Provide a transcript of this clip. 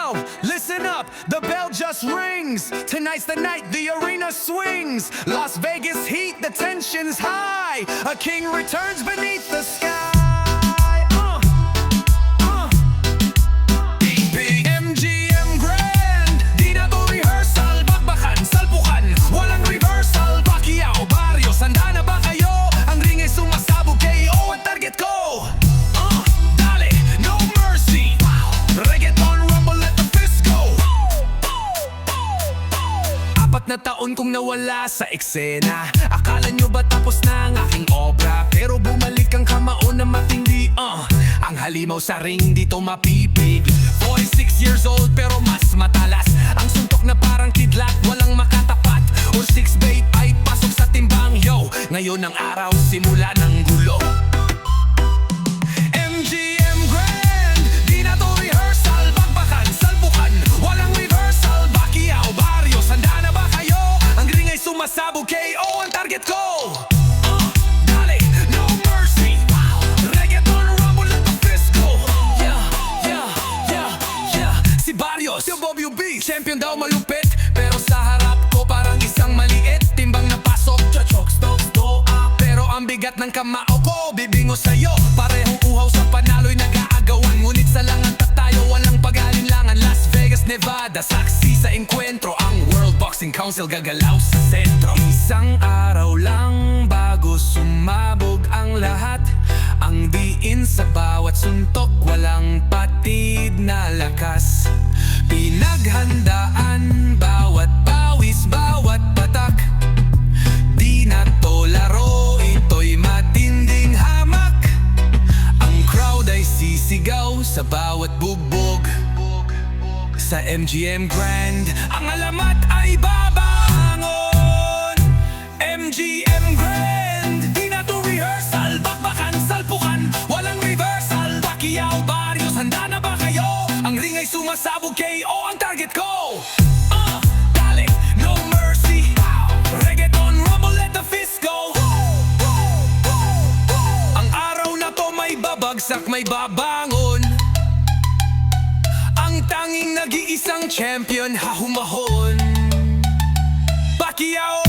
Yo, listen up, the bell just rings. Tonight's the night the arena swings. Las Vegas heat, the tension's high. A king returns beneath the sky. Big MGM Grand, di na to rehearsal. Bakbakan, salpukan, walang reversal. Pacquiao, Barrios, handa na ba kayo? Ang ring ay sumasabog, KO ang target ko. Dale, no mercy. Reggaeton, rumble, let the fist go. 4 na taon kong nawala sa eksena. Akala nyo ba tapos na ang aking obra? Pero bumalik ang kamao na matindi. Ang halimaw sa ring dito mapipig. 46 years old pero mas matalas. Ang suntok na parang kidlat, walang makatapat. Or 6 bait ay pasok sa timbang. Yo, ngayon ang araw, simula ng gulo. MGM Grand, di na to rehearsal. Bakbakan, salpukan, walang reversal. Pacquiao, Barrios, handa na ba kayo? Ang ring ay sumasabog, KO ang target ko. Dale, no mercy. Reggaeton, rumble, let the fist go. Yeah. Si Barrios, si WB, champion daw malupit. Pero sa harap ko parang isang maliit. Timbang na pasok, chachok, stokes, doa. Pero ang bigat ng kamao ko, bibingo sa'yo. Parehong uhaw sa panalo'y nag-aagawan. Ngunit sa langat tayo, walang pag-alinlangan. Las Vegas, Nevada, saksi sa enkwentro. Ang World Boxing Council gagalaw sa sentro. Isang araw lang bago sumabog ang lahat. Ang diin sa bawat suntok, walang patid na lakas. Pinaghandaan bawat pawis, bawat patak. Di na to laro, ito'y matinding hamak. Ang crowd ay sisigaw sa bawat bugbog. Sa MGM Grand, ang alamat ay babangon. MGM Grand, di na to rehearsal. Bakbakan, salpukan, walang reversal. Pacquiao, Barrios, handa na ba kayo? Ang ring ay sumasabog, KO ang target ko. Dale, no mercy. Reggaeton, rumble, let the fist go. Ang araw na to may babagsak, may babangon. Ang tanging nag-iisang champion hahumahon. Pacquiao,